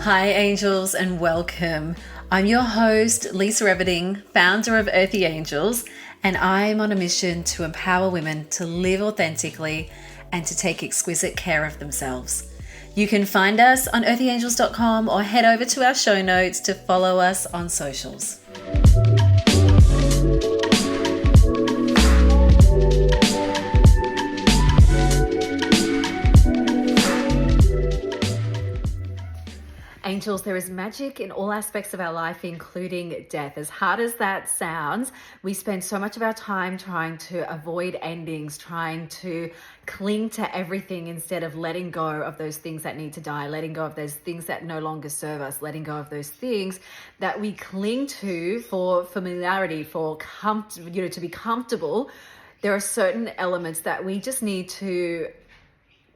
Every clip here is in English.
Hi, angels, and welcome. I'm your host, Lisa Everding, founder of Earthy Angels, and I'm on a mission to empower women to live authentically and to take exquisite care of themselves. You can find us on earthyangels.com or head over to our show notes to follow us on socials. Angels, there is magic in all aspects of our life, including death. As hard as that sounds, we spend so much of our time trying to avoid endings, trying to cling to everything instead of letting go of those things that need to die, letting go of those things that no longer serve us, letting go of those things that we cling to for familiarity, to be comfortable. There are certain elements that we just need to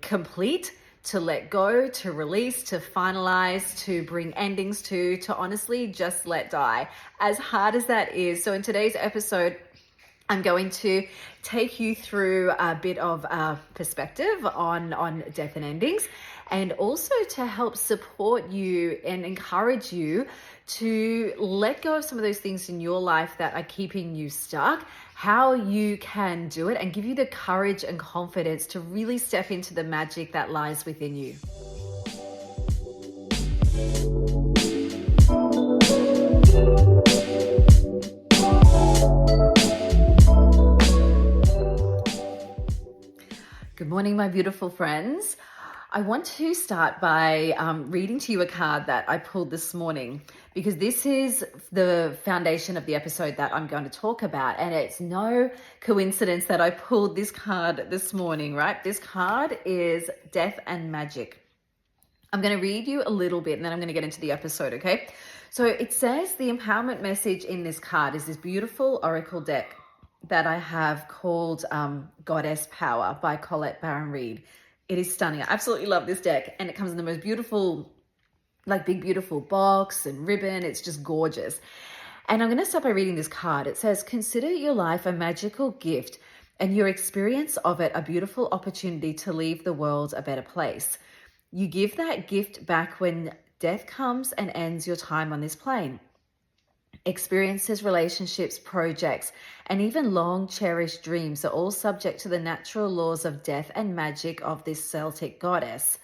complete, to let go, to release, to finalize, to bring endings to honestly just let die, as hard as that is. So in today's episode, I'm going to take you through a bit of perspective on death and endings, and also to help support you and encourage you to let go of some of those things in your life that are keeping you stuck, how you can do it, and give you the courage and confidence to really step into the magic that lies within you. Good morning, my beautiful friends. I want to start by reading to you a card that I pulled this morning, because this is the foundation of the episode that I'm going to talk about. And it's no coincidence that I pulled this card this morning, right? This card is Death and Magic. I'm going to read you a little bit and then I'm going to get into the episode, okay? So it says the empowerment message in this card is this beautiful oracle deck that I have called Goddess Power by Colette Baron-Reid. It is stunning. I absolutely love this deck, and it comes in the most beautiful, big, beautiful box and ribbon. It's just gorgeous. And I'm going to start by reading this card. It says, consider your life a magical gift and your experience of it a beautiful opportunity to leave the world a better place. You give that gift back when death comes and ends your time on this plane. Experiences, relationships, projects, and even long cherished dreams are all subject to the natural laws of death and magic of this Celtic goddess.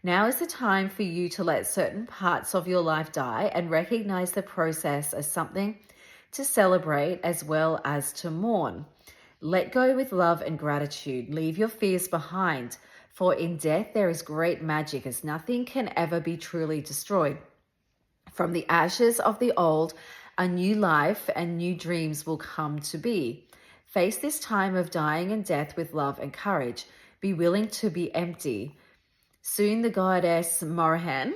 Now is the time for you to let certain parts of your life die and recognize the process as something to celebrate as well as to mourn. Let go with love and gratitude. Leave your fears behind, for in death there is great magic, as nothing can ever be truly destroyed. From the ashes of the old, a new life and new dreams will come to be. Face this time of dying and death with love and courage. Be willing to be empty. Soon the goddess Morahan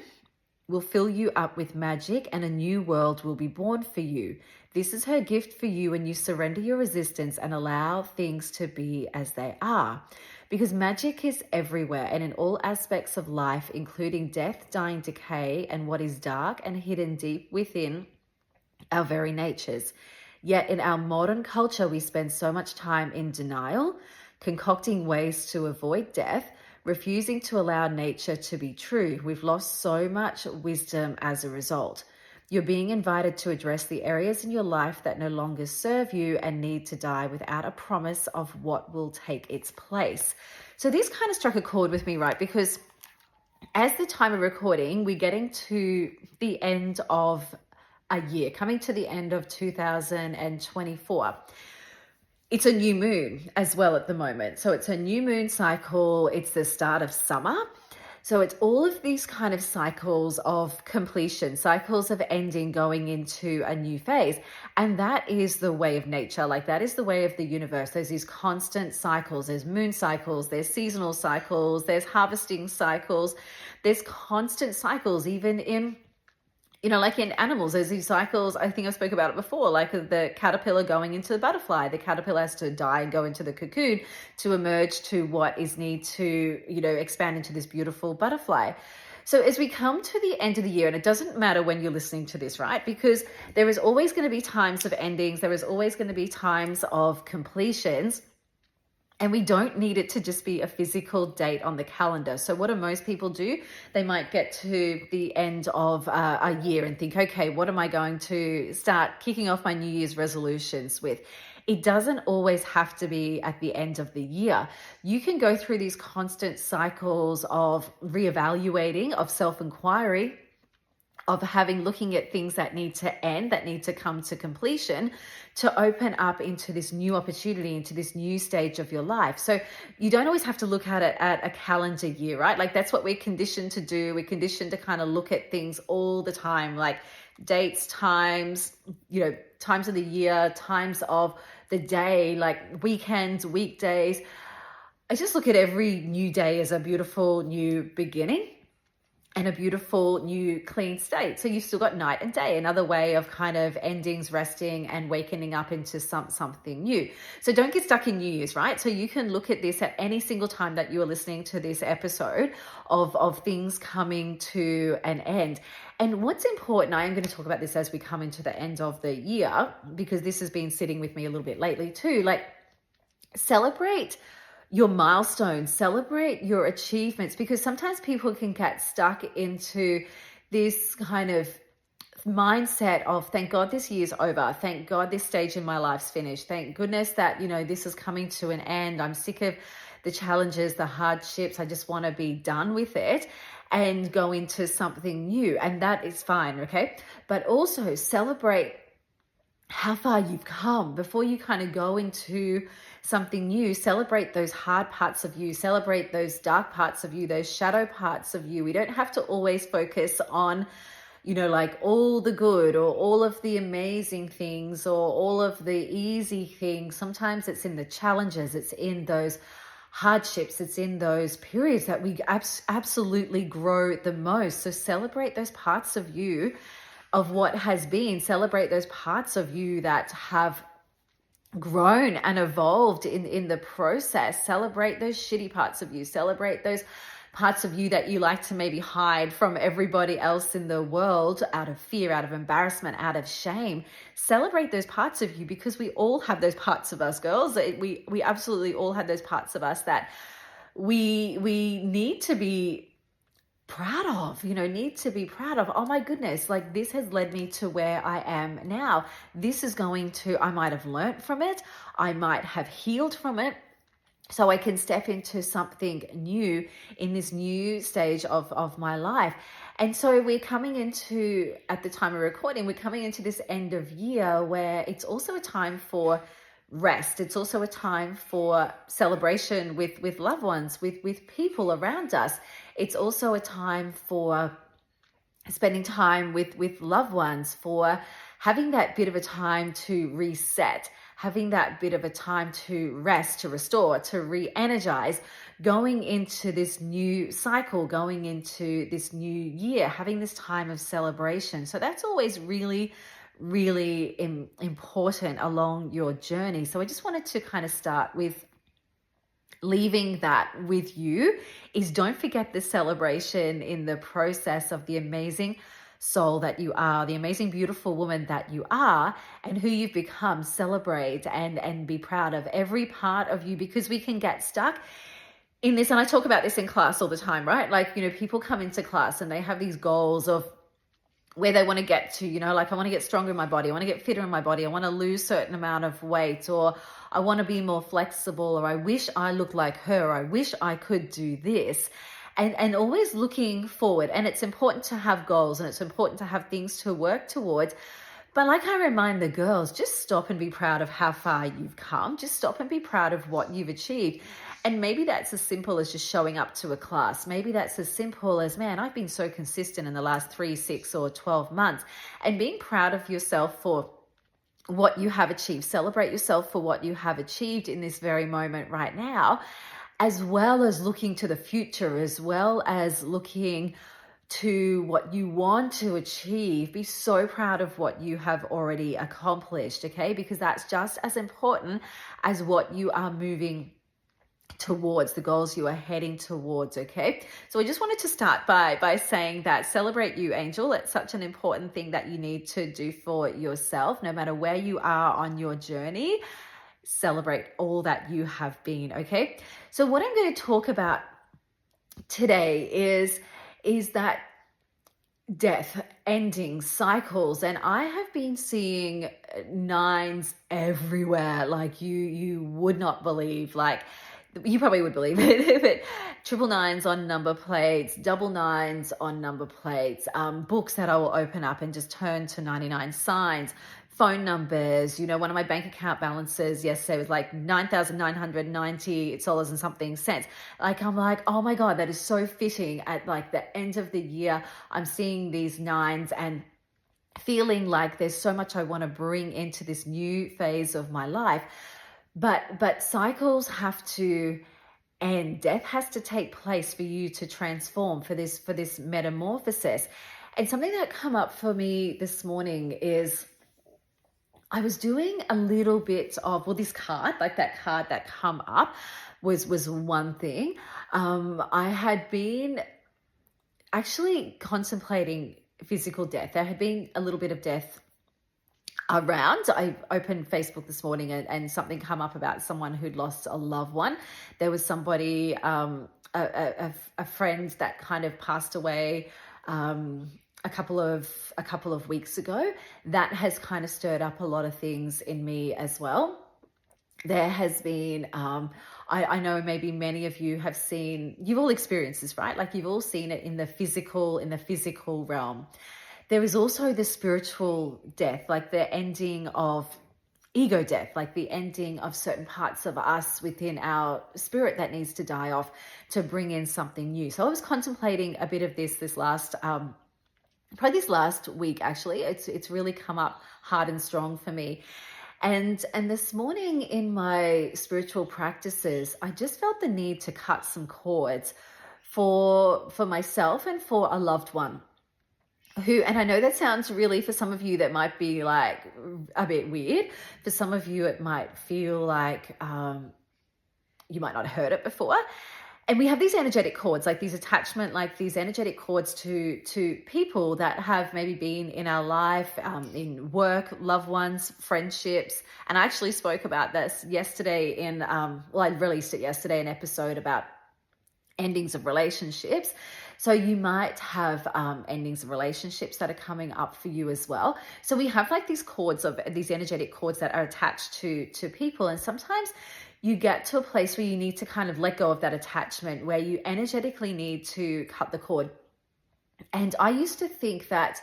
will fill you up with magic and a new world will be born for you. This is her gift for you when you surrender your resistance and allow things to be as they are. Because magic is everywhere and in all aspects of life, including death, dying, decay, and what is dark and hidden deep within our very natures. Yet in our modern culture, we spend so much time in denial, concocting ways to avoid death, refusing to allow nature to be true. We've lost so much wisdom as a result. You're being invited to address the areas in your life that no longer serve you and need to die without a promise of what will take its place. So this kind of struck a chord with me, right? Because as the time of recording, we're getting to the end of a year, coming to the end of 2024. It's a new moon as well at the moment. So it's a new moon cycle. It's the start of summer. So it's all of these kind of cycles of completion, cycles of ending, going into a new phase. And that is the way of nature. That is the way of the universe. There's these constant cycles. There's moon cycles, there's seasonal cycles, there's harvesting cycles. There's constant cycles, even in in animals, there's these cycles. I think I spoke about it before, like the caterpillar going into the butterfly. The caterpillar has to die and go into the cocoon to emerge to what is need to, expand into this beautiful butterfly. So as we come to the end of the year, and it doesn't matter when you're listening to this, right? Because there is always going to be times of endings. There is always going to be times of completions. And we don't need it to just be a physical date on the calendar. So what do most people do? They might get to the end of a year and think, okay, what am I going to start kicking off my New Year's resolutions with? It doesn't always have to be at the end of the year. You can go through these constant cycles of reevaluating, of self-inquiry, of looking at things that need to end, that need to come to completion, to open up into this new opportunity, into this new stage of your life. So you don't always have to look at it at a calendar year, right? Like that's what we're conditioned to do. We're conditioned to kind of look at things all the time, like dates, times, times of the year, times of the day, like weekends, weekdays. I just look at every new day as a beautiful new beginning and a beautiful new clean state. So you've still got night and day, another way of kind of endings, resting and wakening up into something new. So don't get stuck in New Year's, right? So you can look at this at any single time that you are listening to this episode of things coming to an end. And what's important, I am going to talk about this as we come into the end of the year, because this has been sitting with me a little bit lately too, like celebrate your milestones, celebrate your achievements, because sometimes people can get stuck into this kind of mindset of, thank God this year's over. Thank God this stage in my life's finished. Thank goodness that, this is coming to an end. I'm sick of the challenges, the hardships. I just want to be done with it and go into something new. And that is fine, okay? But also celebrate how far you've come before you kind of go into something new. Celebrate those hard parts of you, celebrate those dark parts of you, those shadow parts of you. We don't have to always focus on, like all the good or all of the amazing things or all of the easy things. Sometimes it's in the challenges, it's in those hardships, it's in those periods that we absolutely grow the most. So celebrate those parts of you, of what has been. Celebrate those parts of you that have grown and evolved in the process. Celebrate those shitty parts of you. Celebrate those parts of you that you like to maybe hide from everybody else in the world out of fear, out of embarrassment, out of shame. Celebrate those parts of you, because we all have those parts of us, girls. We absolutely all have those parts of us that we need to be proud of, need to be proud of. Oh my goodness, like this has led me to where I am now. This is I might have learned from it. I might have healed from it. So I can step into something new in this new stage of my life. And so we're coming into, at the time of recording, we're coming into this end of year where it's also a time for rest. It's also a time for celebration with loved ones, with people around us. It's also a time for spending time with loved ones, for having that bit of a time to reset, having that bit of a time to rest, to restore, to re-energize, going into this new cycle, going into this new year, having this time of celebration. So that's always really important along your journey. So I just wanted to kind of start with leaving that with you, is don't forget the celebration in the process of the amazing soul that you are, the amazing, beautiful woman that you are, and who you've become. Celebrate and be proud of every part of you, because we can get stuck in this. And I talk about this in class all the time, right? Like, people come into class and they have these goals of where they want to get to, like I want to get stronger in my body, I want to get fitter in my body, I want to lose certain amount of weight, or I want to be more flexible, or I wish I looked like her, or I wish I could do this. And always looking forward. And it's important to have goals, and it's important to have things to work towards. But like I remind the girls, just stop and be proud of how far you've come. Just stop and be proud of what you've achieved. And maybe that's as simple as just showing up to a class. Maybe that's as simple as, man, I've been so consistent in the last 3, 6, or 12 months. And being proud of yourself for what you have achieved. Celebrate yourself for what you have achieved in this very moment right now, as well as looking to the future, as well as looking to what you want to achieve. Be so proud of what you have already accomplished, okay? Because that's just as important as what you are moving towards, the goals you are heading towards, okay? So I just wanted to start by saying that celebrate you, Angel. It's such an important thing that you need to do for yourself, no matter where you are on your journey. celebrate all that you have been. Okay. So what I'm going to talk about today is that death, ending, cycles, and I have been seeing nines everywhere, like you would not believe. Like, you probably would believe it, but triple nines on number plates, double nines on number plates, books that I will open up and just turn to 99 signs, phone numbers. One of my bank account balances yesterday was like $9,990 and something cents. Like, I'm like, oh my God, that is so fitting. At like the end of the year, I'm seeing these nines and feeling like there's so much I want to bring into this new phase of my life. But cycles have to end. Death has to take place for you to transform, for this metamorphosis. And something that come up for me this morning is I was doing a little bit of, this card, like that card that come up was one thing. I had been actually contemplating physical death. There had been a little bit of death around. I opened Facebook this morning and something come up about someone who'd lost a loved one. There was somebody, a friend that kind of passed away a couple of weeks ago. That has kind of stirred up a lot of things in me as well. There has been, I know maybe many of you have seen, you've all experienced this, right? Like, you've all seen it in the physical realm. There is also the spiritual death, like the ending of ego death, like the ending of certain parts of us within our spirit that needs to die off to bring in something new. So I was contemplating a bit of this last, probably this last week, actually. It's really come up hard and strong for me. And this morning in my spiritual practices, I just felt the need to cut some cords for myself and for a loved one. And I know that sounds really, for some of you, that might be like a bit weird. For some of you, it might feel like you might not have heard it before. And we have these energetic cords, like these attachment, like these energetic cords to people that have maybe been in our life, in work, loved ones, friendships. And I actually spoke about this yesterday I released it yesterday, an episode about endings of relationships. So you might have endings of relationships that are coming up for you as well. So we have like these energetic cords that are attached to people. And sometimes you get to a place where you need to kind of let go of that attachment, where you energetically need to cut the cord. And I used to think that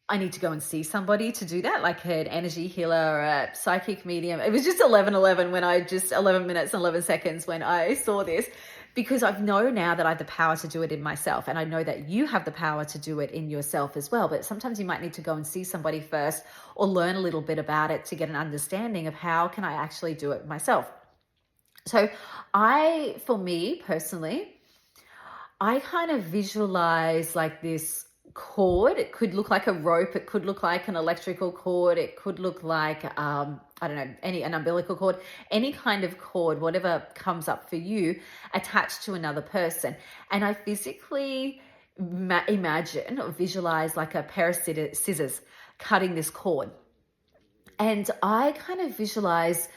I need to go and see somebody to do that, like an energy healer or a psychic medium. It was just 11:11 11 minutes and 11 seconds when I saw this, because I know now that I have the power to do it in myself. And I know that you have the power to do it in yourself as well. But sometimes you might need to go and see somebody first, or learn a little bit about it to get an understanding of how can I actually do it myself. So for me personally, I kind of visualize like this cord. It could look like a rope. It could look like an electrical cord. It could look like, I don't know, an umbilical cord, any kind of cord, whatever comes up for you, attached to another person. And I physically imagine or visualize like a pair of scissors cutting this cord. And I kind of visualize,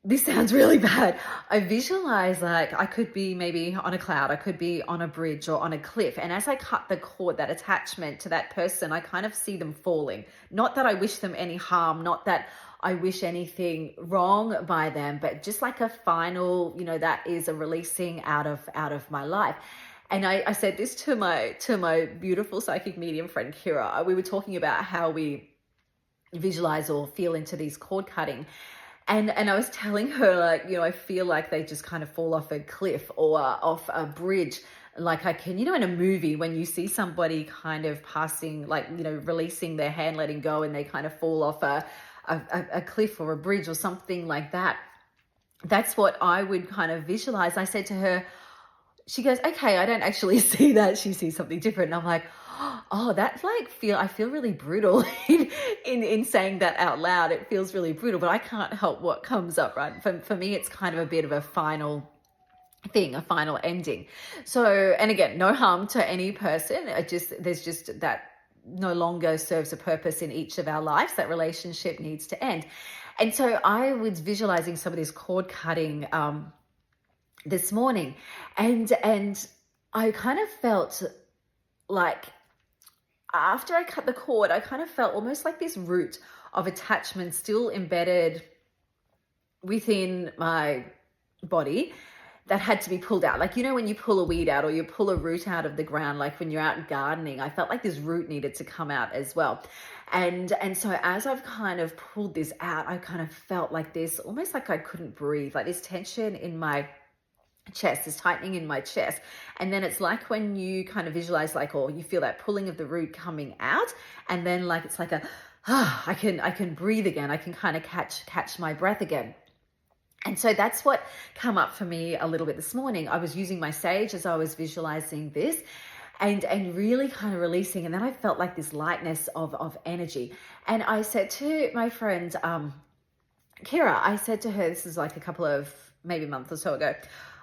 this sounds really bad. I visualize like I could be maybe on a cloud, I could be on a bridge or on a cliff. And as I cut the cord, that attachment to that person, I kind of see them falling. Not that I wish them any harm, not that I wish anything wrong by them, but just like a final, that is a releasing out of my life. And I said this to my beautiful psychic medium friend, Kira. We were talking about how we visualize or feel into these cord cutting. And I was telling her, like, I feel like they just kind of fall off a cliff or off a bridge. Like I can, in a movie when you see somebody kind of passing, like, releasing their hand, letting go, and they kind of fall off a cliff or a bridge or something like that. That's what I would kind of visualize. I said to her, she goes, okay, I don't actually see that. She sees something different. And I'm like, oh, that's like I feel really brutal in saying that out loud. It feels really brutal, but I can't help what comes up, right? For me, it's kind of a bit of a final thing, a final ending. So, and again, no harm to any person. There's just that no longer serves a purpose in each of our lives. That relationship needs to end. And so I was visualizing some of this cord cutting this morning, and I kind of felt like after I cut the cord, I kind of felt almost like this root of attachment still embedded within my body that had to be pulled out. Like, when you pull a weed out or you pull a root out of the ground, like when you're out gardening, I felt like this root needed to come out as well. And so as I've kind of pulled this out, I kind of felt like this, almost like I couldn't breathe, like this tension in my chest, this tightening in my chest. And then it's like when you kind of visualize, like, or you feel that pulling of the root coming out, and then like it's like I can breathe again. I can kind of catch my breath again. And so that's what come up for me a little bit this morning. I was using my sage as I was visualizing this, and really kind of releasing. And then I felt like this lightness of energy. And I said to my friend Kira, I said to her, this is like a couple of maybe a month or so ago,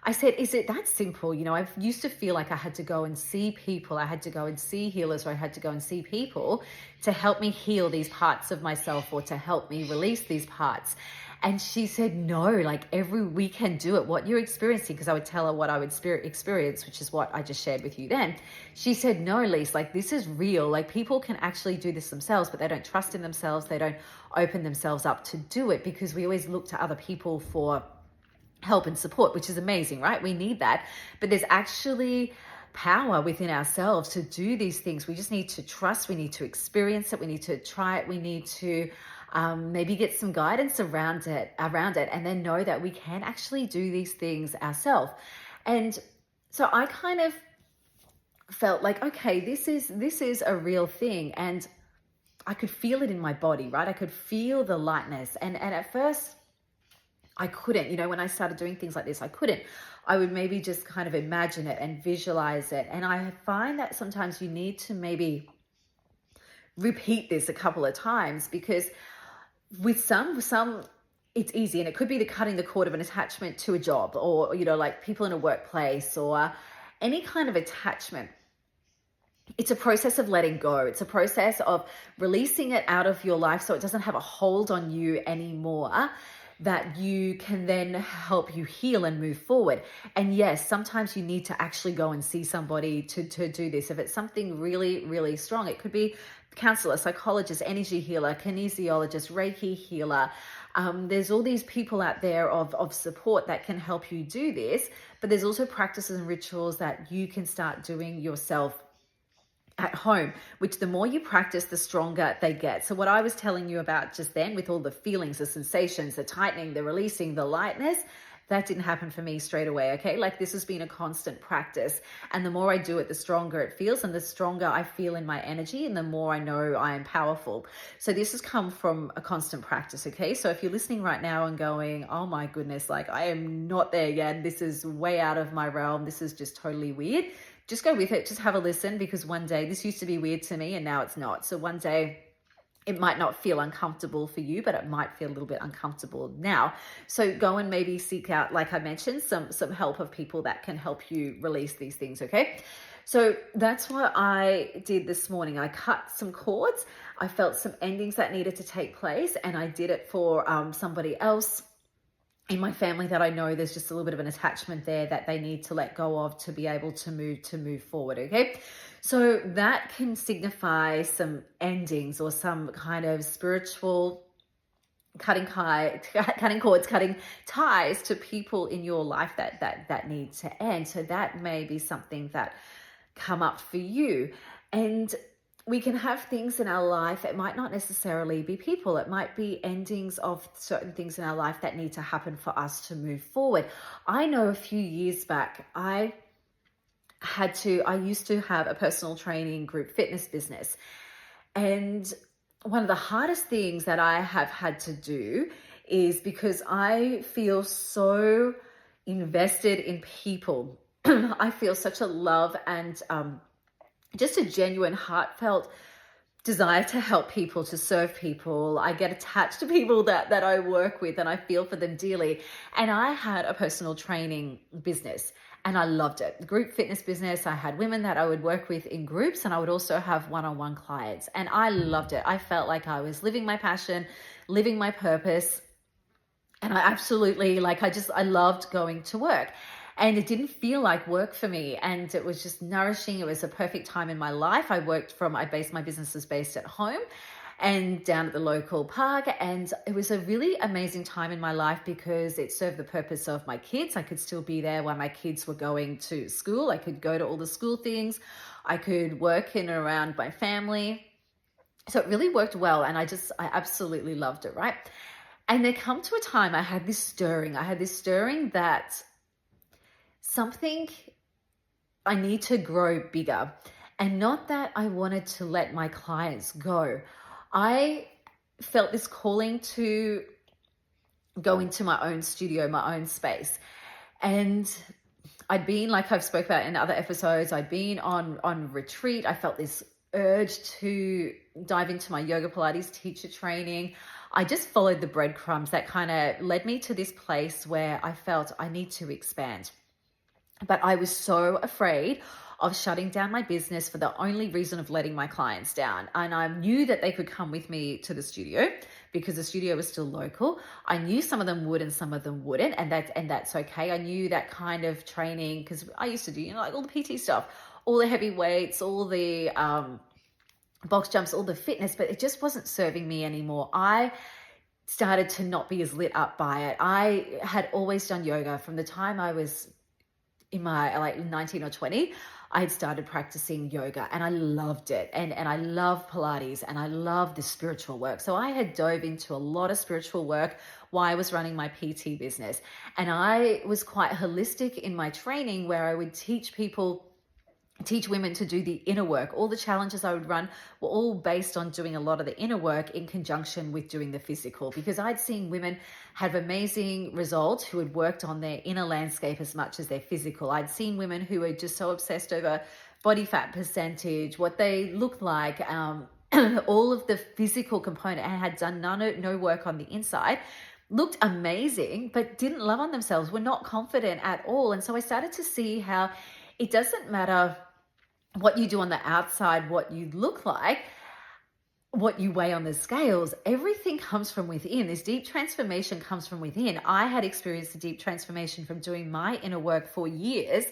I said, is it that simple? I used to feel like I had to go and see people. I had to go and see healers, or I had to go and see people to help me heal these parts of myself, or to help me release these parts. And she said, no, like every weekend do it, what you're experiencing, because I would tell her what I would experience, which is what I just shared with you then. She said, no, Lise, like this is real. Like people can actually do this themselves, but they don't trust in themselves. They don't open themselves up to do it, because we always look to other people for help and support, which is amazing, right? We need that. But there's actually power within ourselves to do these things. We just need to trust. We need to experience it. We need to try it. We need to maybe get some guidance around it, and then know that we can actually do these things ourselves. And so I kind of felt like, okay, this is a real thing, and I could feel it in my body, right? I could feel the lightness, and at first I couldn't, when I started doing things like this, I couldn't. I would maybe just kind of imagine it and visualize it. And I find that sometimes you need to maybe repeat this a couple of times, because with some it's easy, and it could be the cutting the cord of an attachment to a job, or, like people in a workplace, or any kind of attachment. It's a process of letting go. It's a process of releasing it out of your life so it doesn't have a hold on you anymore, that you can then help you heal and move forward. And yes, sometimes you need to actually go and see somebody to do this. If it's something really, really strong, it could be counselor, psychologist, energy healer, kinesiologist, Reiki healer. There's all these people out there of support that can help you do this, but there's also practices and rituals that you can start doing yourself at home, which the more you practice, the stronger they get. So what I was telling you about just then, with all the feelings, the sensations, the tightening, the releasing, the lightness, that didn't happen for me straight away, okay? Like this has been a constant practice. And the more I do it, the stronger it feels, and the stronger I feel in my energy, and the more I know I am powerful. So this has come from a constant practice, okay? So if you're listening right now and going, oh my goodness, like I am not there yet, this is way out of my realm, this is just totally weird, just go with it. Just have a listen, because one day, this used to be weird to me and now it's not. So one day it might not feel uncomfortable for you, but it might feel a little bit uncomfortable now. So go and maybe seek out, like I mentioned, some help of people that can help you release these things, okay? So that's what I did this morning. I cut some cords. I felt some endings that needed to take place, and I did it for somebody else in my family that I know there's just a little bit of an attachment there that they need to let go of to be able to move forward, okay? So that can signify some endings, or some kind of spiritual cutting cords, cutting ties to people in your life that need to end. So that may be something that come up for you. And we can have things in our life. It might not necessarily be people. It might be endings of certain things in our life that need to happen for us to move forward. I know a few years back, I used to have a personal training group fitness business. And one of the hardest things that I have had to do is, because I feel so invested in people, I feel such a love and just a genuine, heartfelt desire to help people, to serve people. I get attached to people that I work with, and I feel for them dearly. And I had a personal training business and I loved it. The group fitness business. I had women that I would work with in groups, and I would also have one-on-one clients. And I loved it. I felt like I was living my passion, living my purpose. And I absolutely, I loved going to work. And it didn't feel like work for me. And it was just nourishing. It was a perfect time in my life. I based my businesses based at home and down at the local park. And it was a really amazing time in my life because it served the purpose of my kids. I could still be there while my kids were going to school. I could go to all the school things. I could work in and around my family. So it really worked well. And I absolutely loved it, right? And there come to a time I had this stirring. That something, I need to grow bigger. And not that I wanted to let my clients go. I felt this calling to go into my own studio, my own space. And I'd been, like I've spoke about in other episodes, I'd been on retreat. I felt this urge to dive into my yoga Pilates teacher training. I just followed the breadcrumbs that kind of led me to this place where I felt I need to expand. But I was so afraid of shutting down my business for the only reason of letting my clients down. And I knew that they could come with me to the studio because the studio was still local. I knew some of them would and some of them wouldn't. And that's okay. I knew that kind of training because I used to do, like all the PT stuff, all the heavy weights, all the box jumps, all the fitness, but it just wasn't serving me anymore. I started to not be as lit up by it. I had always done yoga from the time I was in my 19 or 20. I had started practicing yoga and I loved it. And I love Pilates and I love the spiritual work. So I had dove into a lot of spiritual work while I was running my PT business. And I was quite holistic in my training where I would teach women to do the inner work. All the challenges I would run were all based on doing a lot of the inner work in conjunction with doing the physical, because I'd seen women have amazing results who had worked on their inner landscape as much as their physical. I'd seen women who were just so obsessed over body fat percentage, what they looked like, all of the physical component, and had done no work on the inside, looked amazing, but didn't love on themselves, were not confident at all. And so I started to see how it doesn't matter what you do on the outside, what you look like, what you weigh on the scales, everything comes from within. This deep transformation comes from within. I had experienced a deep transformation from doing my inner work for years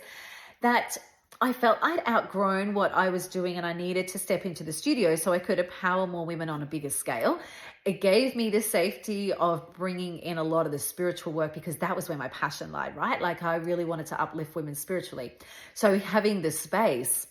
that I felt I'd outgrown what I was doing and I needed to step into the studio so I could empower more women on a bigger scale. It gave me the safety of bringing in a lot of the spiritual work because that was where my passion lied, right? Like I really wanted to uplift women spiritually. So having the space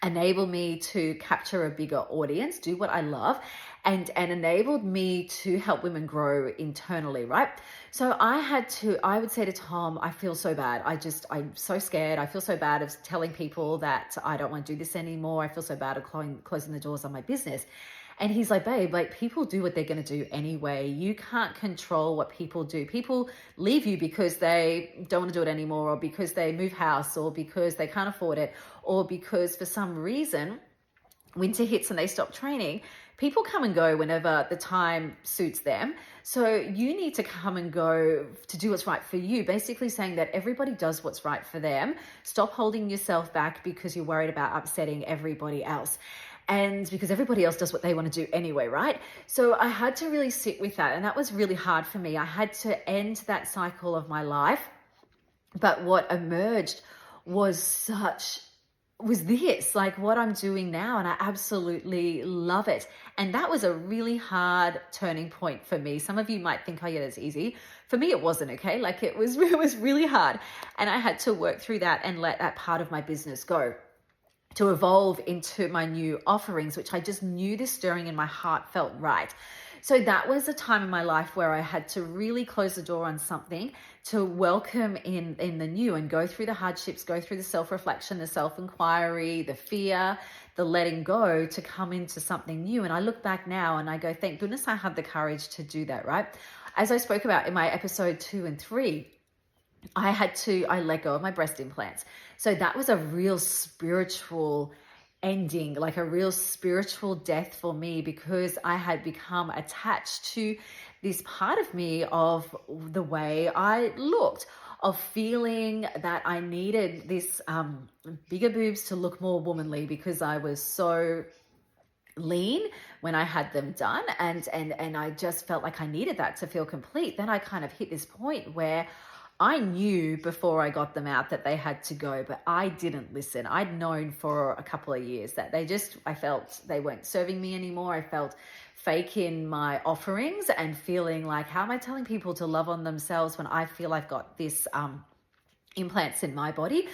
enabled me to capture a bigger audience, do what I love, and enabled me to help women grow internally, right? So I would say to Tom, I feel so bad. I'm so scared. I feel so bad of telling people that I don't want to do this anymore. I feel so bad of closing the doors on my business. And he's like, babe, people do what they're going to do anyway. You can't control what people do. People leave you because they don't want to do it anymore, or because they move house, or because they can't afford it, or because for some reason winter hits and they stop training. People come and go whenever the time suits them. So you need to come and go to do what's right for you. Basically saying that everybody does what's right for them. Stop holding yourself back because you're worried about upsetting everybody else. And because everybody else does what they want to do anyway, right? So I had to really sit with that. And that was really hard for me. I had to end that cycle of my life. But what emerged was this, like what I'm doing now. And I absolutely love it. And that was a really hard turning point for me. Some of you might think, oh yeah, that's easy. For me, it wasn't, okay? Like it was really hard. And I had to work through that and let that part of my business go, to evolve into my new offerings, which I just knew this stirring in my heart felt right. So that was a time in my life where I had to really close the door on something to welcome in the new and go through the hardships, go through the self-reflection, the self-inquiry, the fear, the letting go, to come into something new. And I look back now and I go, thank goodness I had the courage to do that, right? As I spoke about in my episode 2 and 3, I let go of my breast implants. So that was a real spiritual ending, like a real spiritual death for me, because I had become attached to this part of me of the way I looked, of feeling that I needed this bigger boobs to look more womanly because I was so lean when I had them done, and I just felt like I needed that to feel complete. Then I kind of hit this point where I knew before I got them out that they had to go, but I didn't listen. I'd known for a couple of years that I felt they weren't serving me anymore. I felt fake in my offerings and feeling like, how am I telling people to love on themselves when I feel I've got this implants in my body?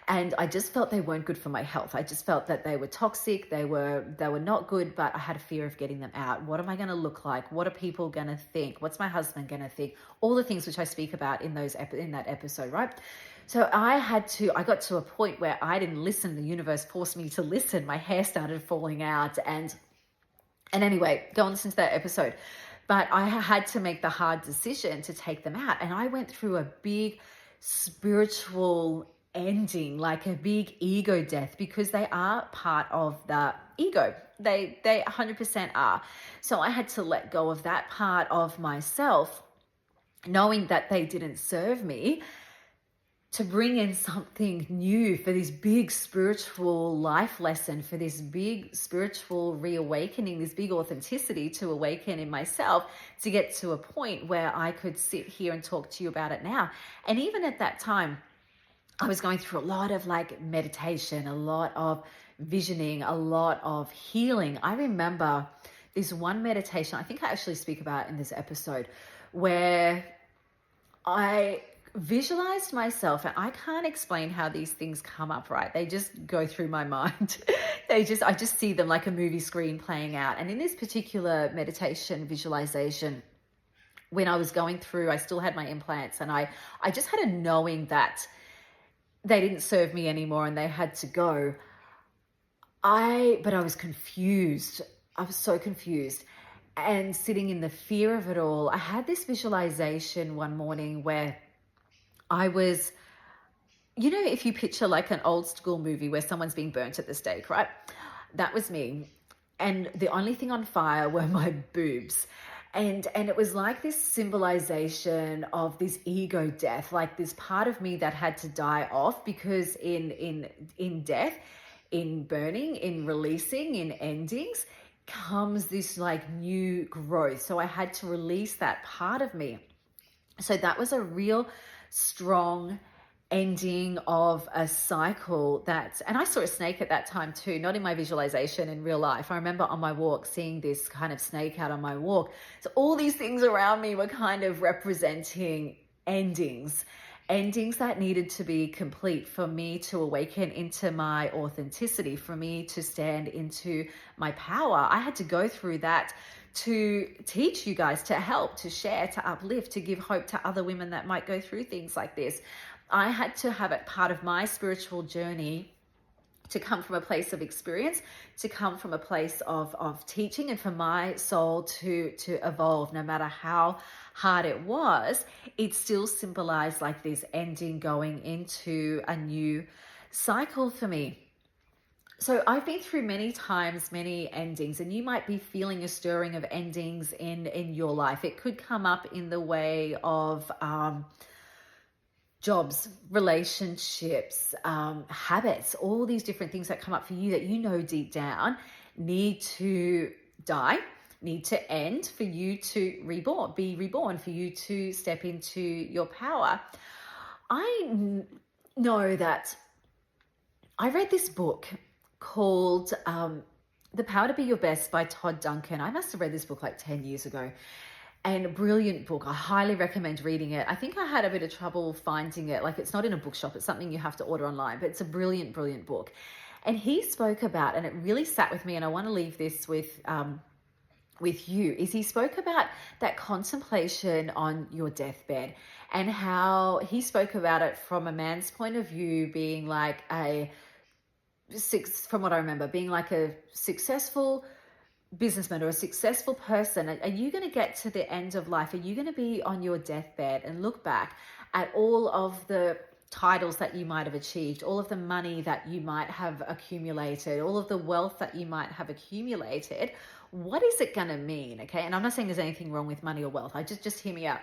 And I just felt they weren't good for my health. I just felt that they were toxic. They were not good, but I had a fear of getting them out. What am I going to look like? What are people going to think? What's my husband going to think? All the things which I speak about in that episode, right? So I got to a point where I didn't listen. The universe forced me to listen. My hair started falling out. And anyway, go and listen to that episode. But I had to make the hard decision to take them out. And I went through a big spiritual ending, like a big ego death, because they are part of the ego. They 100% are. So I had to let go of that part of myself, knowing that they didn't serve me, to bring in something new for this big spiritual life lesson, for this big spiritual reawakening, this big authenticity to awaken in myself, to get to a point where I could sit here and talk to you about it now. And even at that time, I was going through a lot of like meditation, a lot of visioning, a lot of healing. I remember this one meditation, I think I actually speak about in this episode, where I visualized myself, and I can't explain how these things come up, right? They just go through my mind. I just see them like a movie screen playing out. And in this particular meditation visualization, when I was going through, I still had my implants, and I just had a knowing that they didn't serve me anymore and they had to go. But I was confused. I was so confused. And sitting in the fear of it all, I had this visualization one morning where I was, if you picture like an old school movie where someone's being burnt at the stake, right? That was me. And the only thing on fire were my boobs. And it was like this symbolization of this ego death, like this part of me that had to die off, because in death, in burning, in releasing, in endings, comes this like new growth. So I had to release that part of me. So that was a real strong ending of a cycle and I saw a snake at that time too, not in my visualization, in real life. I remember on my walk seeing this kind of snake out on my walk. So all these things around me were kind of representing endings that needed to be complete for me to awaken into my authenticity, for me to stand into my power. I had to go through that to teach you guys, to help, to share, to uplift, to give hope to other women that might go through things like this. I had to have it part of my spiritual journey to come from a place of experience, to come from a place of teaching, and for my soul to evolve. No matter how hard it was, it still symbolized like this ending, going into a new cycle for me. So I've been through many times, many endings, and you might be feeling a stirring of endings in your life. It could come up in the way of jobs, relationships, habits, all these different things that come up for you that you know deep down need to die, need to end for you to be reborn, for you to step into your power. I know that I read this book called The Power to Be Your Best by Todd Duncan. I must have read this book like 10 years ago. And a brilliant book. I highly recommend reading it. I think I had a bit of trouble finding it. Like, it's not in a bookshop. It's something you have to order online, but it's a brilliant, brilliant book. And he spoke about, and it really sat with me, and I want to leave this with you, is he spoke about that contemplation on your deathbed, and how he spoke about it from a man's point of view, being like from what I remember, being like a successful businessman or a successful person. Are you going to get to the end of life? Are you going to be on your deathbed and look back at all of the titles that you might have achieved, all of the money that you might have accumulated, all of the wealth that you might have accumulated, what is it going to mean? Okay. And I'm not saying there's anything wrong with money or wealth. Just hear me out.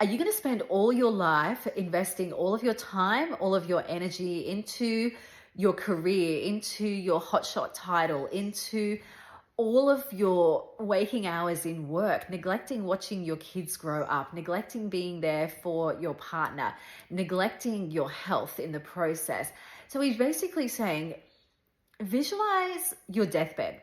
Are you going to spend all your life investing all of your time, all of your energy into your career, into your hotshot title, into all of your waking hours in work, neglecting watching your kids grow up, neglecting being there for your partner, neglecting your health in the process? So he's basically saying, visualize your deathbed.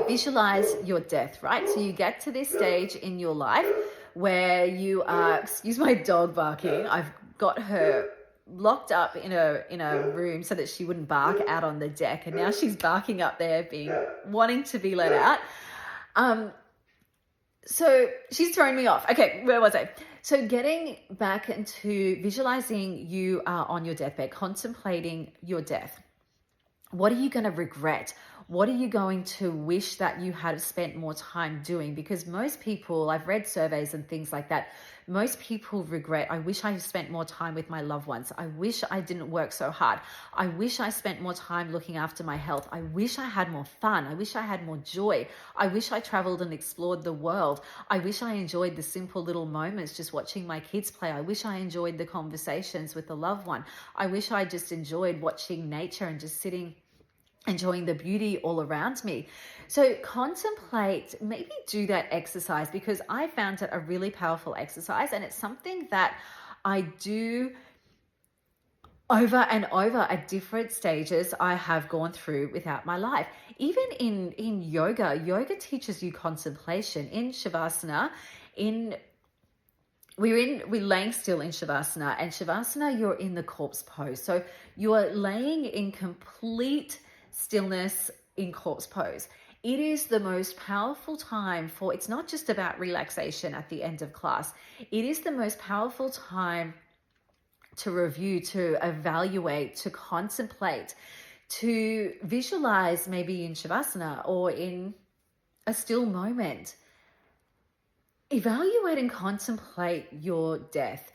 Visualize your death, right? So you get to this stage in your life where you are, excuse my dog barking, I've got her locked up in a room so that she wouldn't bark out on the deck, and now she's barking up there, wanting to be let out. So she's thrown me off. Okay, where was I? So getting back into visualizing you are on your deathbed, contemplating your death. What are you going to regret? What are you going to wish that you had spent more time doing? Because most people, I've read surveys and things like that, most people regret, I wish I spent more time with my loved ones. I wish I didn't work so hard. I wish I spent more time looking after my health. I wish I had more fun. I wish I had more joy. I wish I traveled and explored the world. I wish I enjoyed the simple little moments just watching my kids play. I wish I enjoyed the conversations with a loved one. I wish I just enjoyed watching nature and just sitting enjoying the beauty all around me. So contemplate, maybe do that exercise, because I found it a really powerful exercise, and it's something that I do over and over at different stages I have gone through without my life. Even in yoga teaches you contemplation. In Shavasana, we're laying still in Shavasana, and Shavasana, you're in the corpse pose. So you are laying in complete stillness in corpse pose. It is the most powerful time it's not just about relaxation at the end of class. It is the most powerful time to review, to evaluate, to contemplate, to visualize, maybe in Shavasana or in a still moment. Evaluate and contemplate your death.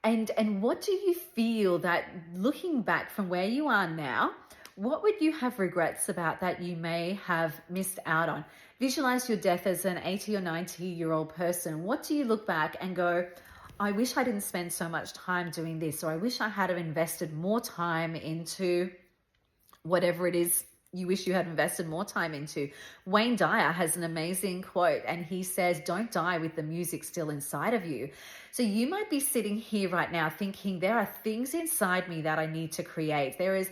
And what do you feel that, looking back from where you are now, what would you have regrets about that you may have missed out on? Visualize your death as an 80 or 90-year-old person. What do you look back and go, I wish I didn't spend so much time doing this, or I wish I had have invested more time into whatever it is you wish you had invested more time into. Wayne Dyer has an amazing quote, and he says, don't die with the music still inside of you. So you might be sitting here right now thinking, there are things inside me that I need to create. There is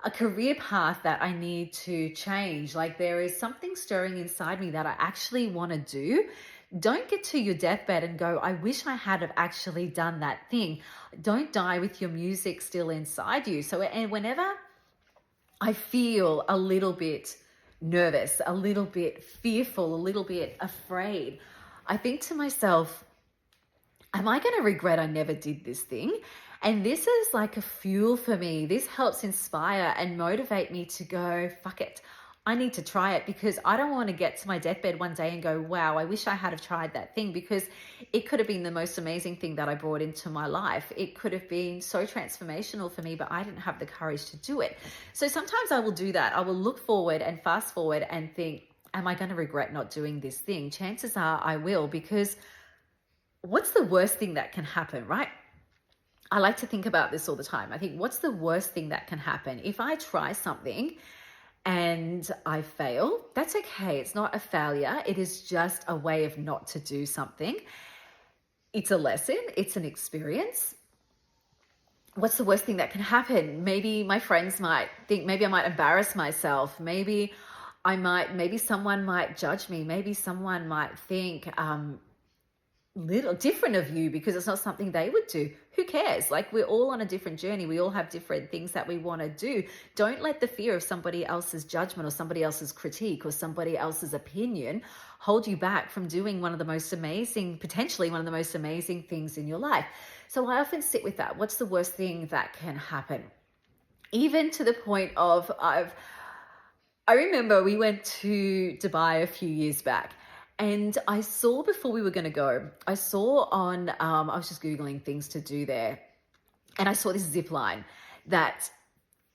a career path that I need to change. Like, there is something stirring inside me that I actually want to do. Don't get to your deathbed and go, I wish I had have actually done that thing. Don't die with your music still inside you. So, and whenever I feel a little bit nervous, a little bit fearful, a little bit afraid, I think to myself, am I going to regret I never did this thing? And this is like a fuel for me. This helps inspire and motivate me to go, fuck it, I need to try it, because I don't want to get to my deathbed one day and go, wow, I wish I had have tried that thing, because it could have been the most amazing thing that I brought into my life. It could have been so transformational for me, but I didn't have the courage to do it. So sometimes I will do that. I will look forward and fast forward and think, am I going to regret not doing this thing? Chances are I will, because what's the worst thing that can happen, right? I like to think about this all the time. I think, what's the worst thing that can happen? If I try something and I fail, that's okay. It's not a failure. It is just a way of not to do something. It's a lesson. It's an experience. What's the worst thing that can happen? Maybe my friends might think, maybe I might embarrass myself. Maybe someone might judge me. Maybe someone might think, little different of you, because it's not something they would do. Who cares? Like, we're all on a different journey. We all have different things that we want to do. Don't let the fear of somebody else's judgment or somebody else's critique or somebody else's opinion hold you back from doing potentially one of the most amazing things in your life. So I often sit with that. What's the worst thing that can happen? Even to the point of, I remember we went to Dubai a few years back, and I saw, before we were going to go, I was just Googling things to do there. And I saw this zip line that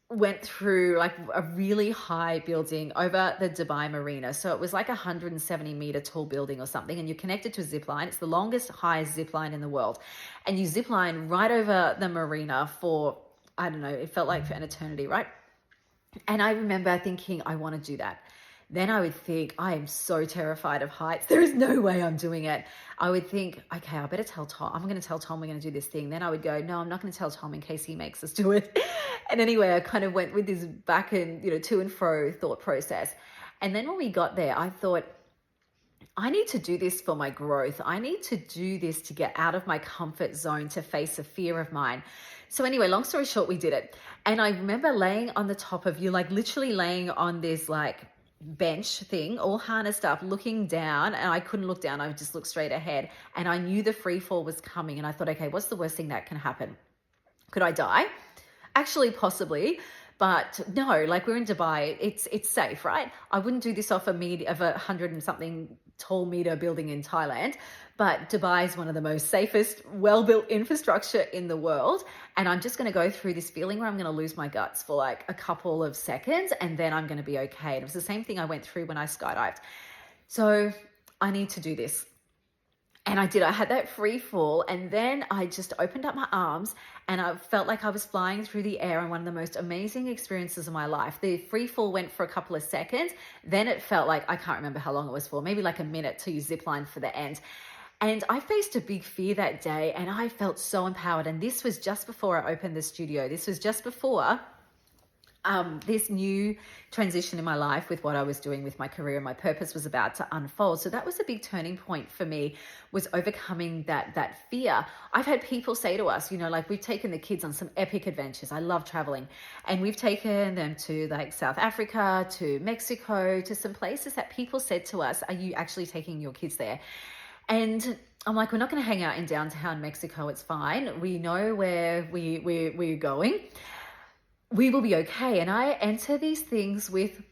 went through like a really high building over the Dubai Marina. So it was like a 170-meter tall building or something, and you're connected to a zip line. It's the longest, highest zip line in the world. And you zip line right over the marina for, I don't know, it felt like for an eternity, right? And I remember thinking, I want to do that. Then I would think, I am so terrified of heights. There is no way I'm doing it. I would think, okay, I better tell Tom. I'm going to tell Tom we're going to do this thing. Then I would go, no, I'm not going to tell Tom in case he makes us do it. And anyway, I kind of went with this back and, to and fro thought process. And then when we got there, I thought, I need to do this for my growth. I need to do this to get out of my comfort zone, to face a fear of mine. So anyway, long story short, we did it. And I remember laying on the top of you, like literally laying on this like bench thing, all harnessed up, looking down, and I couldn't look down. I would just look straight ahead. And I knew the free fall was coming. And I thought, okay, what's the worst thing that can happen? Could I die? Actually, possibly. But no, like we're in Dubai, it's safe, right? I wouldn't do this off of a 100 and something tall meter building in Thailand, but Dubai is one of the most safest, well-built infrastructure in the world. And I'm just going to go through this feeling where I'm going to lose my guts for like a couple of seconds, and then I'm going to be okay. And it was the same thing I went through when I skydived. So I need to do this. And I did. I had that free fall, and then I just opened up my arms and I felt like I was flying through the air, and one of the most amazing experiences of my life. The free fall went for a couple of seconds. Then it felt like, I can't remember how long it was for, maybe like a minute till you zip line for the end. And I faced a big fear that day, and I felt so empowered. And this was just before I opened the studio. This was just before this new transition in my life with what I was doing with my career and my purpose was about to unfold. So that was a big turning point for me, was overcoming that fear. I've had people say to us, like we've taken the kids on some epic adventures. I love traveling, and we've taken them to like South Africa, to Mexico, to some places that people said to us, are you actually taking your kids there? And I'm like, we're not going to hang out in downtown Mexico. It's fine. We know where we're going. We will be okay. And I enter these things with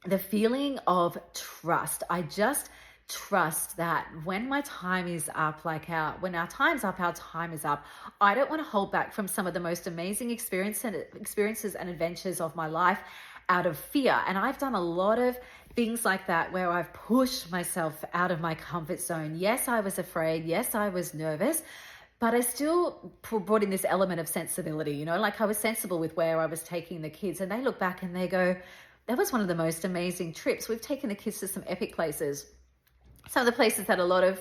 the feeling of trust. I just trust that when my time is up, when our time's up, our time is up. I don't want to hold back from some of the most amazing experiences and adventures of my life out of fear. And I've done a lot of things like that where I've pushed myself out of my comfort zone. Yes, I was afraid. Yes, I was nervous. But I still brought in this element of sensibility, like I was sensible with where I was taking the kids, and they look back and they go, that was one of the most amazing trips. We've taken the kids to some epic places, some of the places that a lot of,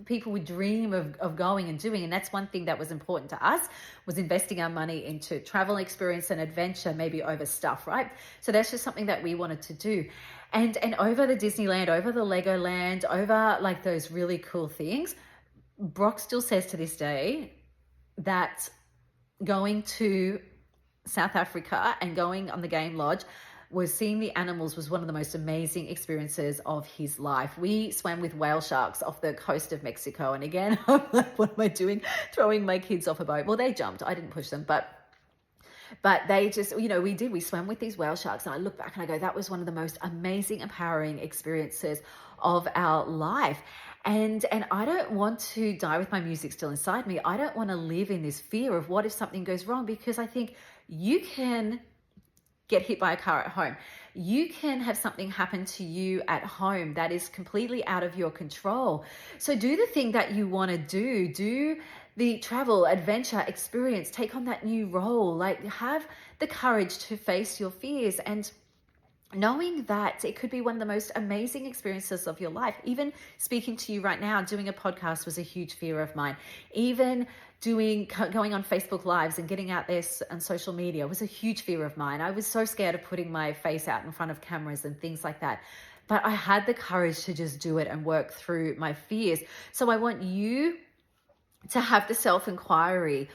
people would dream of going and doing. And that's one thing that was important to us, was investing our money into travel experience and adventure, maybe over stuff, right? So that's just something that we wanted to do. And over the Disneyland, over the Legoland, over like those really cool things, Brock still says to this day that going to South Africa and going on the Game Lodge, was seeing the animals, was one of the most amazing experiences of his life. We swam with whale sharks off the coast of Mexico. And again, I'm like, what am I doing? Throwing my kids off a boat. Well, they jumped. I didn't push them, but they just, we swam with these whale sharks. And I look back and I go, that was one of the most amazing, empowering experiences of our life. And I don't want to die with my music still inside me. I don't want to live in this fear of what if something goes wrong, because I think you can get hit by a car at home. You can have something happen to you at home that is completely out of your control. So do the thing that you want to do. Do the travel, adventure, experience, take on that new role. Like, have the courage to face your fears, and knowing that it could be one of the most amazing experiences of your life. Even speaking to you right now, doing a podcast was a huge fear of mine. Even going on Facebook Lives and getting out there on social media was a huge fear of mine. I was so scared of putting my face out in front of cameras and things like that. But I had the courage to just do it and work through my fears. So I want you to have the self-inquiry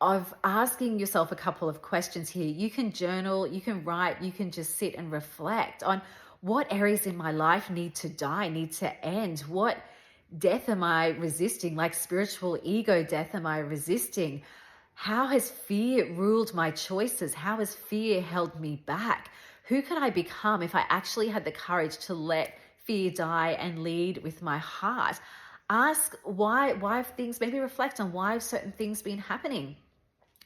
of asking yourself a couple of questions here. You can journal, you can write, you can just sit and reflect on what areas in my life need to die, need to end. What death am I resisting? Like spiritual ego death am I resisting? How has fear ruled my choices? How has fear held me back? Who could I become if I actually had the courage to let fear die and lead with my heart? Ask why have things, maybe reflect on why have certain things been happening.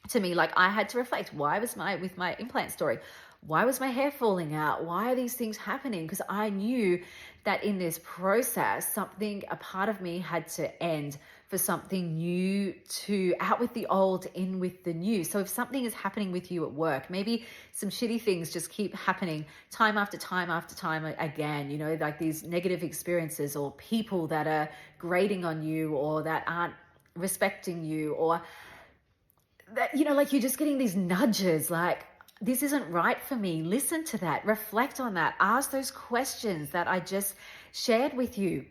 to me. Like, I had to reflect, why was with my implant story, why was my hair falling out? Why are these things happening? Because I knew that in this process, a part of me had to end for something new, to out with the old, in with the new. So if something is happening with you at work, maybe some shitty things just keep happening time after time after time again, like these negative experiences, or people that are grating on you, or that aren't respecting you, or that, like, you're just getting these nudges, like, this isn't right for me. Listen to that, reflect on that, ask those questions that I just shared with you.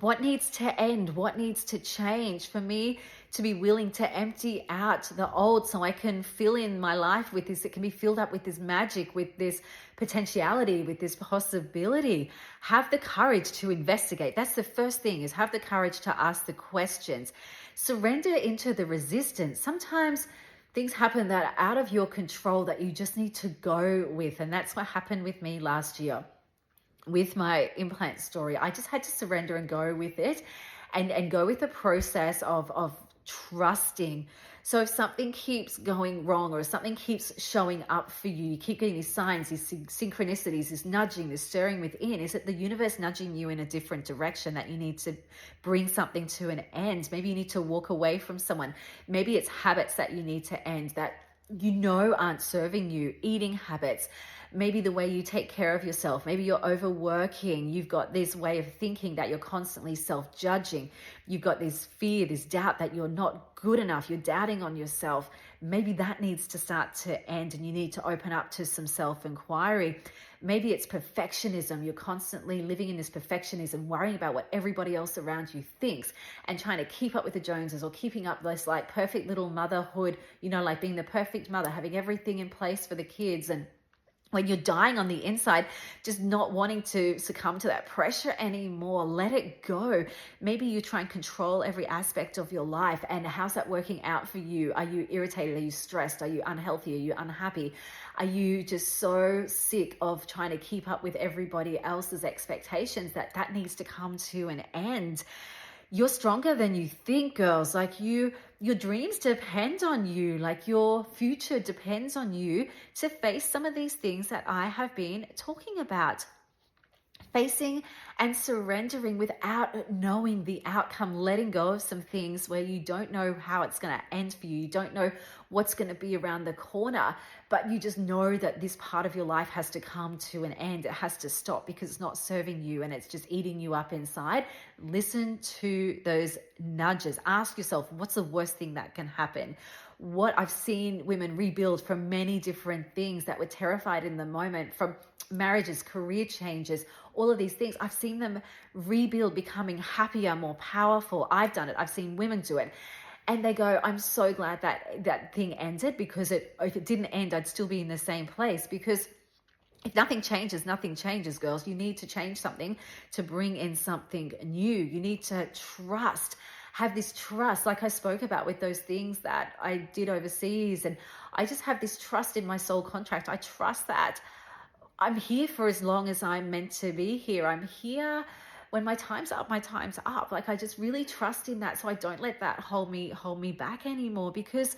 What needs to end? What needs to change for me to be willing to empty out the old, so I can fill in my life with this? It can be filled up with this magic, with this potentiality, with this possibility. Have the courage to investigate. That's the first thing, is have the courage to ask the questions. Surrender into the resistance. Sometimes things happen that are out of your control that you just need to go with. And that's what happened with me last year with my implant story. I just had to surrender and go with it, and go with the process of trusting. So if something keeps going wrong, or something keeps showing up for you, you keep getting these signs, these synchronicities, this nudging, this stirring within, is it the universe nudging you in a different direction, that you need to bring something to an end? Maybe you need to walk away from someone. Maybe it's habits that you need to end that aren't serving you, eating habits. Maybe the way you take care of yourself. Maybe you're overworking. You've got this way of thinking that you're constantly self-judging. You've got this fear, this doubt that you're not good enough. You're doubting on yourself. Maybe that needs to start to end, and you need to open up to some self-inquiry. Maybe it's perfectionism. You're constantly living in this perfectionism, worrying about what everybody else around you thinks, and trying to keep up with the Joneses, or keeping up this like perfect little motherhood, like being the perfect mother, having everything in place for the kids. And when you're dying on the inside, just not wanting to succumb to that pressure anymore, let it go. Maybe you try and control every aspect of your life. And how's that working out for you? Are you irritated? Are you stressed? Are you unhealthy? Are you unhappy? Are you just so sick of trying to keep up with everybody else's expectations that needs to come to an end? You're stronger than you think, girls. Like, your dreams depend on you. Like, your future depends on you to face some of these things that I have been talking about. Facing and surrendering without knowing the outcome, letting go of some things where you don't know how it's going to end for you. You don't know what's going to be around the corner, but you just know that this part of your life has to come to an end. It has to stop because it's not serving you and it's just eating you up inside. Listen to those nudges. Ask yourself, what's the worst thing that can happen? What I've seen women rebuild from many different things that were terrified in the moment, from marriages, career changes, all of these things. I've seen them rebuild, becoming happier, more powerful. I've done it. I've seen women do it. And they go, I'm so glad that that thing ended, because if it didn't end, I'd still be in the same place. Because if nothing changes, girls. You need to change something to bring in something new. You need to trust. Have this trust, like I spoke about with those things that I did overseas. And I just have this trust in my soul contract. I trust that I'm here for as long as I'm meant to be here. I'm here when my time's up, my time's up. Like, I just really trust in that. So I don't let that hold me back anymore. Because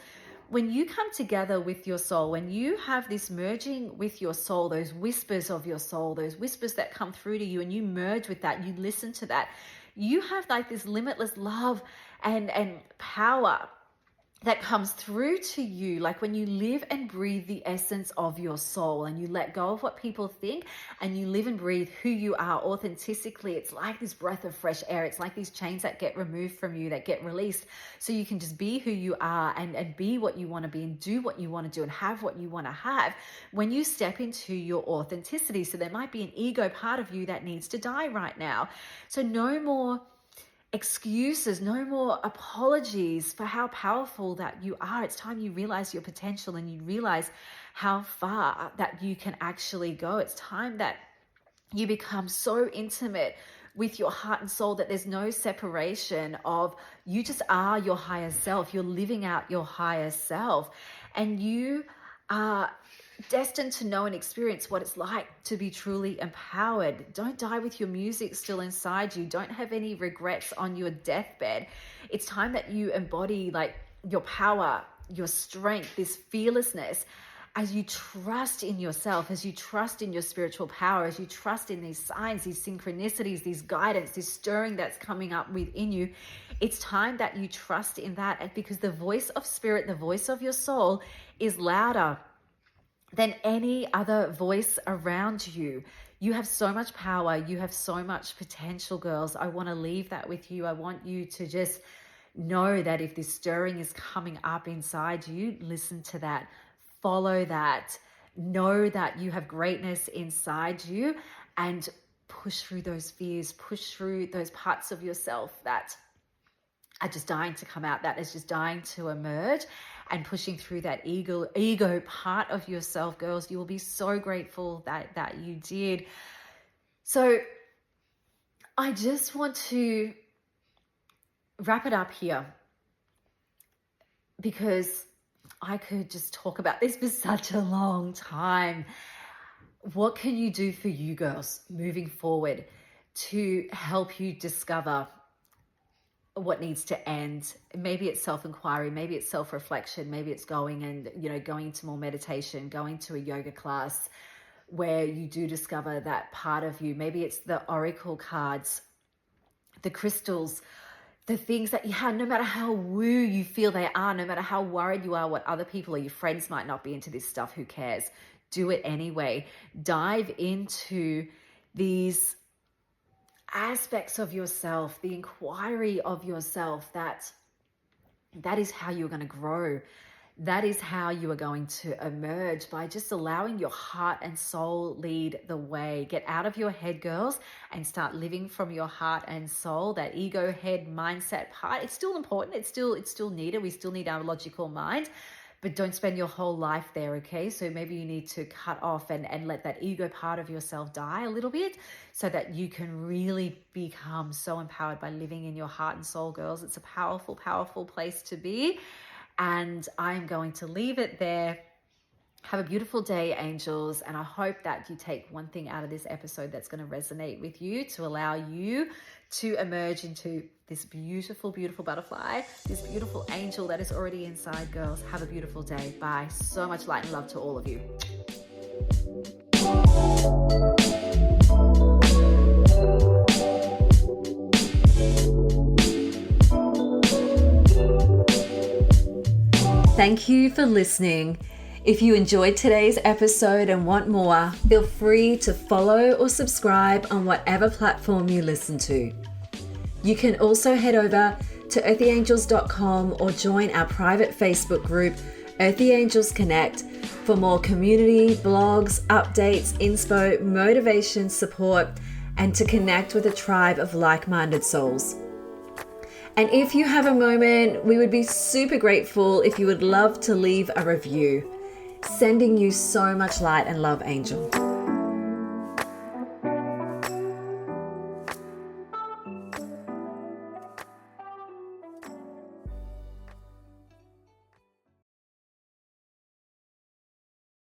when you come together with your soul, when you have this merging with your soul, those whispers of your soul, those whispers that come through to you, and you merge with that, you listen to that, you have like this limitless love and power that comes through to you. Like, when you live and breathe the essence of your soul, and you let go of what people think, and you live and breathe who you are authentically, it's like this breath of fresh air. It's like these chains that get removed from you, that get released, so you can just be who you are, and be what you want to be, and do what you want to do, and have what you want to have when you step into your authenticity. So there might be an ego part of you that needs to die right now. So no more excuses, no more apologies for how powerful that you are. It's time you realize your potential, and you realize how far that you can actually go. It's time that you become so intimate with your heart and soul that there's no separation of, you just are your higher self. You're living out your higher self, and you are destined to know and experience what it's like to be truly empowered. Don't die with your music still inside you. Don't have any regrets on your deathbed. It's time that you embody like your power, your strength, this fearlessness, as you trust in yourself, as you trust in your spiritual power, as you trust in these signs, these synchronicities, these guidance, this stirring that's coming up within you. It's time that you trust in that, because the voice of spirit, the voice of your soul, is louder than any other voice around you. You have so much power. You have so much potential, girls. I want to leave that with you. I want you to just know that if this stirring is coming up inside you, listen to that. Follow that. Know that you have greatness inside you, and push through those fears, push through those parts of yourself that are just dying to come out, that is just dying to emerge, and pushing through that ego part of yourself, girls. You will be so grateful that you did. So I just want to wrap it up here, because I could just talk about this for such a long time. What can you do for you, girls, moving forward to help you discover what needs to end? Maybe it's self-inquiry, maybe it's self-reflection, maybe it's going into more meditation, going to a yoga class where you do discover that part of you. Maybe it's the oracle cards, the crystals, the things that you have, no matter how woo you feel they are, no matter how worried you are what other people or your friends might not be into this stuff, who cares? Do it anyway. Dive into these aspects of yourself, the inquiry of yourself. That is how you're going to grow. That is how you are going to emerge, by just allowing your heart and soul lead the way. Get out of your head, girls, and start living from your heart and soul. That ego head mindset part, it's still important. It's still needed. We still need our logical mind, but don't spend your whole life there, okay? So maybe you need to cut off and let that ego part of yourself die a little bit, so that you can really become so empowered by living in your heart and soul, girls. It's a powerful, powerful place to be. And I'm going to leave it there. Have a beautiful day, angels. And I hope that you take one thing out of this episode that's going to resonate with you, to allow you to emerge into this beautiful, beautiful butterfly, this beautiful angel that is already inside, girls. Have a beautiful day. Bye. So much light and love to all of you. Thank you for listening. If you enjoyed today's episode and want more, feel free to follow or subscribe on whatever platform you listen to. You can also head over to earthyangels.com or join our private Facebook group, Earthy Angels Connect, for more community, blogs, updates, inspo, motivation, support, and to connect with a tribe of like-minded souls. And if you have a moment, we would be super grateful if you would love to leave a review. Sending you so much light and love, Angel.